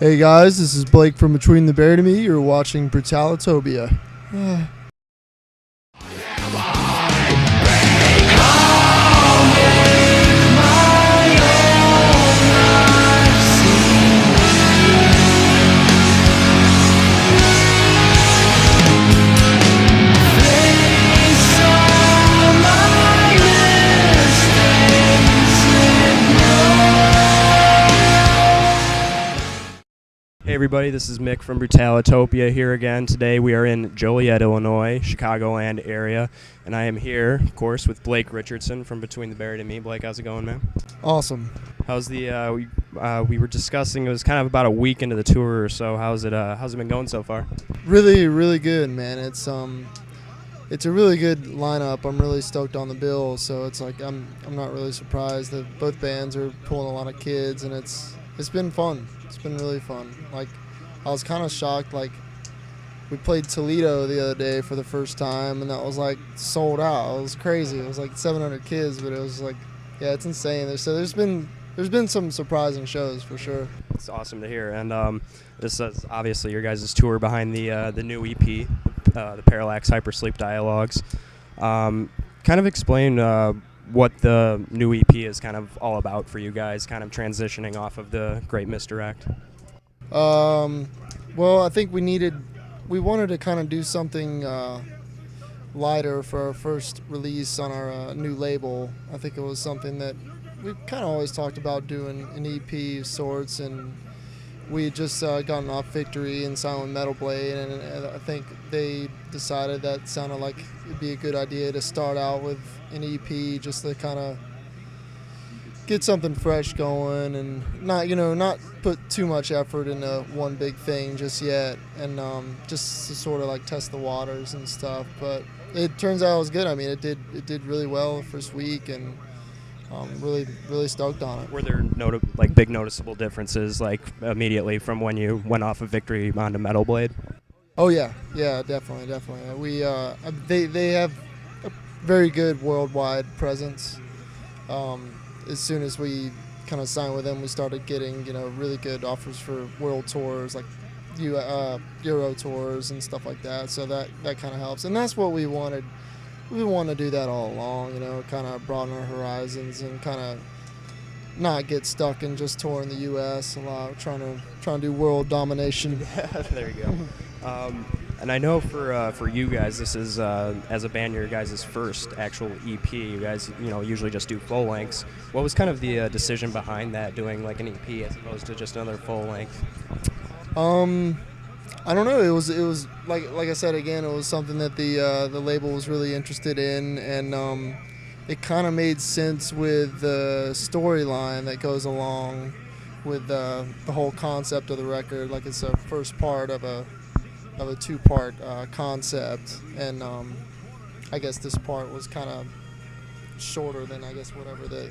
Hey guys, this is Blake from Between the Bear to Me. You're watching Brutalitopia. Hey everybody, this is Mick from Brutalitopia here again. Today we are in Joliet, Illinois, Chicagoland area, and I am here, of course, with Blake Richardson from Between the Bear to Me. Blake, how's it going, man? Awesome. How's the? We were discussing. It was kind of about a week into the tour or so. How's it been going so far? Really, really good, man. It's a really good lineup. I'm really stoked on the bill. So it's like I'm not really surprised that both bands are pulling a lot of kids, and it's been fun. It's been really fun. Like, I was kind of shocked. Like, we played Toledo the other day for the first time, and that was like sold out. It was crazy. It was like 700 kids, but it was like, yeah, it's insane. So there's been some surprising shows for sure. It's awesome to hear. And this is obviously your guys' tour behind the new EP, the Parallax Hypersleep Dialogues. Kind of explain what the new EP is kind of all about for you guys, kind of transitioning off of the Great Misdirect. Well, I think we wanted to kind of do something lighter for our first release on our new label. I think it was something that we've kind of always talked about doing, an EP of sorts, and we had just gotten off Victory and signed with Metal Blade, and I think they decided that sounded like it'd be a good idea to start out with an EP just to kind of get something fresh going and not put too much effort into one big thing just yet, and just to sort of like test the waters and stuff. But it turns out it was good. I mean, it did really well the first week, and really stoked on it. Were there big noticeable differences like immediately from when you went off of Victory onto Metal Blade? Oh yeah, definitely. We they have a very good worldwide presence. As soon as we kind of signed with them, we started getting really good offers for world tours, like Euro tours and stuff like that. So that kind of helps, and that's what we wanted. We want to do that all along, kind of broaden our horizons and kind of not get stuck in just touring the U.S. a lot, trying to do world domination. There you go. And I know for you guys, this is as a band your guys' first actual EP. You guys usually just do full lengths. What was kind of the decision behind that, doing like an EP as opposed to just another full length? I don't know. It was like I said again. It was something that the label was really interested in, and it kind of made sense with the storyline that goes along with the whole concept of the record. Like, it's a first part of a two-part concept, and I guess this part was kind of shorter than whatever the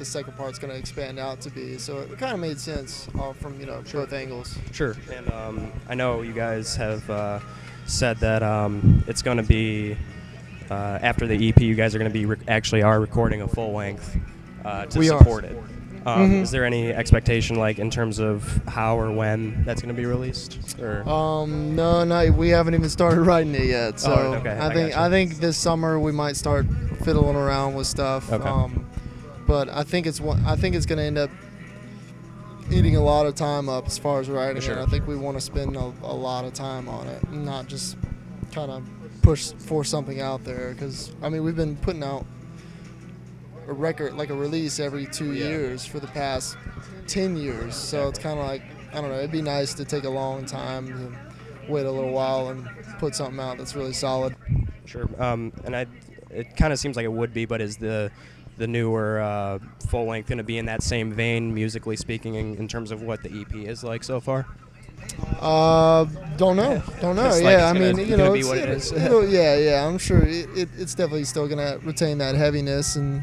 second part's going to expand out to be. So it kind of made sense from both angles. Sure. And I know you guys have said that it's going to be after the EP, you guys are going to be actually recording a full length to support it. Is there any expectation, like, in terms of how or when that's going to be released? Or? No, we haven't even started writing it yet. So okay. I think this summer we might start fiddling around with stuff. Okay. But I think it's going to end up eating a lot of time up as far as writing Sure. it. I think we want to spend a lot of time on it, and not just kind of force something out there. Because I mean, we've been putting out a record, like a release, every 2 years for the past 10 years. So it's kind of like, I don't know, it'd be nice to take a long time to wait a little while and put something out that's really solid. Sure. It kind of seems like it would be, but is the newer full length going to be in that same vein, musically speaking, in terms of what the EP is like so far? Don't know. Yeah, I mean, it's what it is. Yeah. I'm sure it's definitely still gonna retain that heaviness, and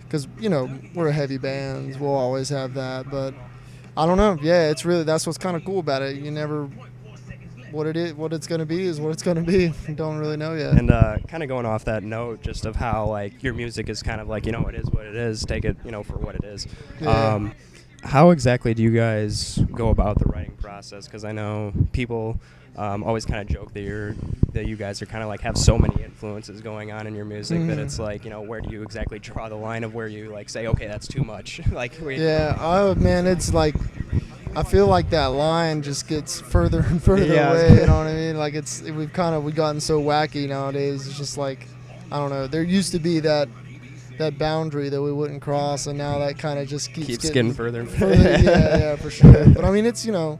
because we're a heavy band, we'll always have that. But I don't know. Yeah, that's what's kind of cool about it. You never. What it's going to be is what it's going to be. Don't really know yet. And kind of going off that note, just of how like your music is kind of like, it is what it is. Take it, for what it is. Yeah. How exactly do you guys go about the writing process? Because I know people always kind of joke that you guys are kind of like have so many influences going on in your music that it's like, where do you exactly draw the line of where you like say, okay, that's too much? Man, it's like I feel like that line just gets further and further away. You know what I mean? Like we've gotten so wacky nowadays. It's just like, I don't know. There used to be that boundary that we wouldn't cross, and now that kind of just keeps getting further and further. Yeah, for sure. But I mean, it's the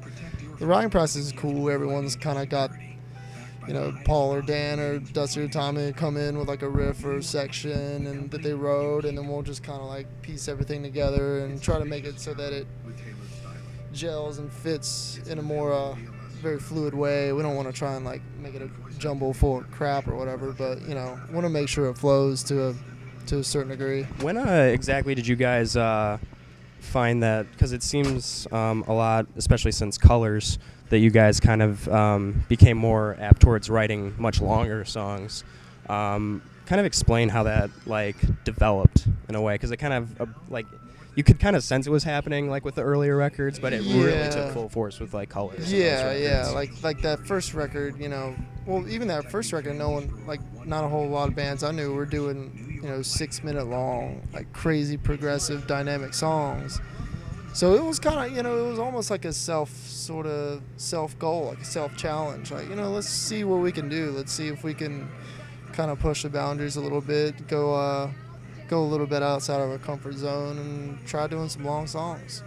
writing process is cool. Everyone's kind of got Paul or Dan or Dusty or Tommy come in with like a riff or a section and that they wrote, and then we'll just kind of like piece everything together and try to make it so that it gels and fits in a more very fluid way. We don't want to try and like make it a jumble full of crap or whatever, but want to make sure it flows to a certain degree. When exactly did you guys find that? Because it seems a lot, especially since Colors, that you guys kind of became more apt towards writing much longer songs. Kind of explain how that like developed in a way, because it kind of like you could kind of sense it was happening like with the earlier records, but it really took full force with like Colors. Like that first record, well, even that first record, no one, like not a whole lot of bands I knew were doing 6-minute long, like crazy progressive dynamic songs. So it was kind of, it was almost like a self goal, like a self challenge. Like, let's see what we can do. Let's see if we can kind of push the boundaries a little bit, go a little bit outside of our comfort zone and try doing some long songs.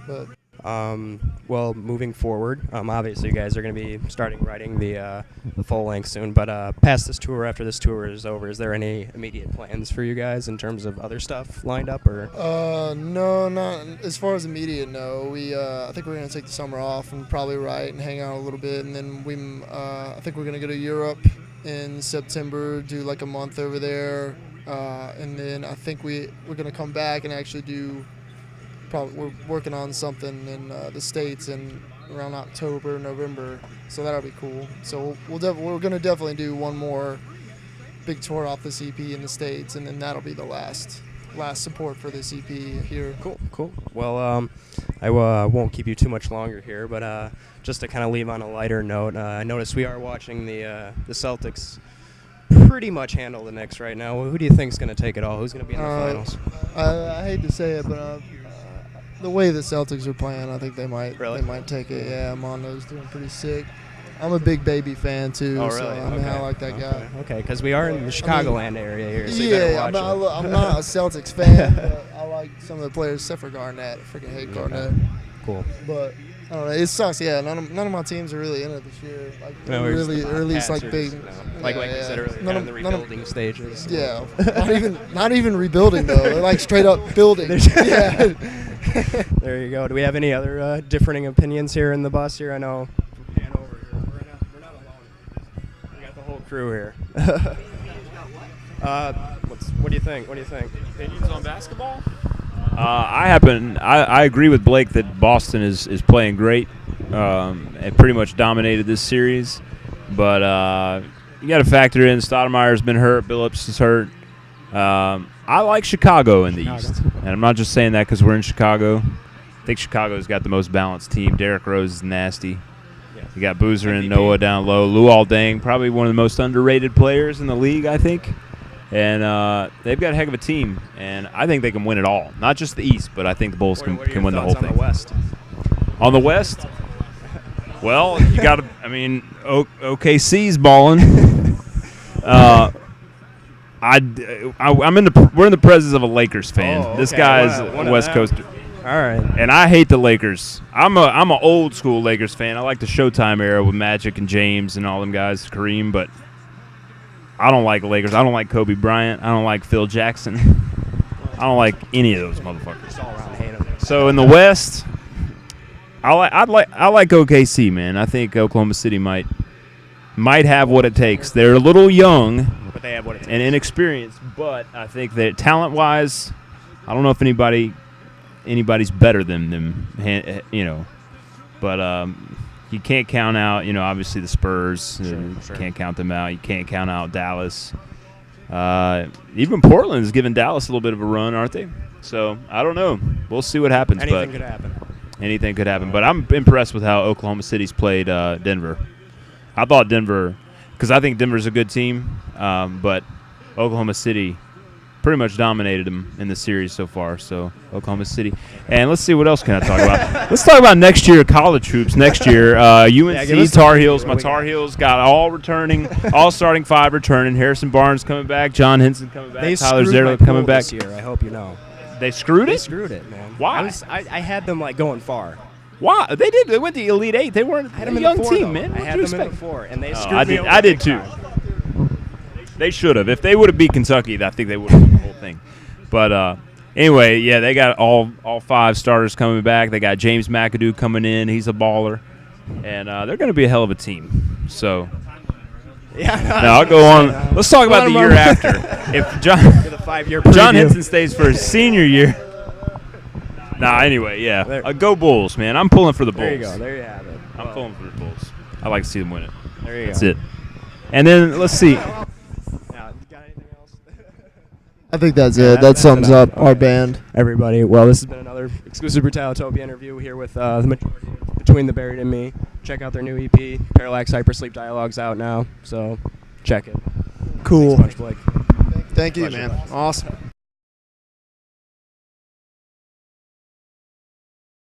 But well, moving forward, obviously you guys are going to be starting writing the full length soon, but past this tour, after this tour is over, is there any immediate plans for you guys in terms of other stuff lined up? Or no, not as far as immediate. No, I think we're going to take the summer off and probably write and hang out a little bit, and then I think we're going to go to Europe in September, do like a month over there, and then I think we're going to come back and actually we're working on something in the States in around October, November, so that'll be cool. So we're going to definitely do one more big tour off this EP in the States, and then that'll be the last support for this EP here. Cool. Well, I won't keep you too much longer here, but just to kind of leave on a lighter note, I noticed we are watching the Celtics pretty much handle the Knicks right now. Who do you think is going to take it all? Who's going to be in the finals? I hate to say it, but the way the Celtics are playing, I think they might take it. Yeah, Mondo's doing pretty sick. I'm a big Baby fan too. Oh, really? So I like that guy. Okay, because we are in the Chicagoland area here, so you better watch it. I'm not a Celtics fan, but I like some of the players except for Garnett. I freaking hate Garnett. Cool. But I don't know. It sucks. Yeah, none of my teams are really in it this year. Like really, or at least like big. Like you said earlier, kind of the rebuilding stages. Yeah, not even rebuilding though. They're like straight up building. Yeah. There you go. Do we have any other differing opinions here in the bus here? I know. Dan over here. We're not alone. We got the whole crew here. What do you think? Opinions on basketball? I agree with Blake that Boston is playing great. It pretty much dominated this series, but you got to factor in Stoudemire's been hurt, Billups is hurt. I like Chicago in the East, and I'm not just saying that because we're in Chicago. I think Chicago's got the most balanced team. Derrick Rose is nasty. Yeah. You got Boozer and Noah down low. Luol Deng, probably one of the most underrated players in the league, I think. And they've got a heck of a team, and I think they can win it all. Not just the East, but I think the Bulls can win the whole thing. On the West? On the West? Well, you got to – I mean, OKC's balling. We're in the presence of a Lakers fan. Oh, okay. This guy's a West Coaster. All right. And I hate the Lakers. I'm an old school Lakers fan. I like the Showtime era with Magic and James and all them guys, Kareem, but I don't like the Lakers. I don't like Kobe Bryant. I don't like Phil Jackson. I don't like any of those motherfuckers. All around hate them. So in the West, I like OKC, man. I think Oklahoma City might have what it takes. They're a little young, but they have what it takes. And inexperienced, but I think that talent-wise, I don't know if anybody's better than them, But you can't count out, obviously the Spurs. Sure. Can't count them out. You can't count out Dallas. Even Portland's giving Dallas a little bit of a run, aren't they? So I don't know. We'll see what happens. Anything could happen. Anything could happen. But I'm impressed with how Oklahoma City's played Denver. I thought Denver, because I think Denver's a good team, but Oklahoma City pretty much dominated them in the series so far. So Oklahoma City. And let's see, what else can I talk about? Let's talk about next year, college hoops. Next year, UNC Tar Heels. My Tar Heels got all starting 5 returning. Harrison Barnes coming back. John Henson coming back. Tyler Zerler coming back. This year, I hope you know. They screwed it? They screwed it, man. Why? I had them going far. Why? They did. They went to Elite 8. They weren't a young team, man. I had them in the 4, and they screwed me over. I did too. They should have. If they would have beat Kentucky, I think they would have won the whole thing. But anyway, yeah, they got all 5 starters coming back. They got James McAdoo coming in. He's a baller. And they're going to be a hell of a team. So, I'll go on. Let's talk about the year after. If John Henson stays for his senior year. Anyway, yeah. Go Bulls, man. I'm pulling for the Bulls. There you go. There you have it. I'm pulling for the Bulls. I like to see them win it. There you go. That's it. And then let's see. Got anything else? I think that's it. That sums up our band. Everybody, well, this has been another exclusive Brutalitopia interview here with the majority Between the Buried and Me. Check out their new EP, Parallax Hypersleep Dialogue's out now, so check it. Cool. Thanks a bunch, Blake. Thank you, man. Awesome.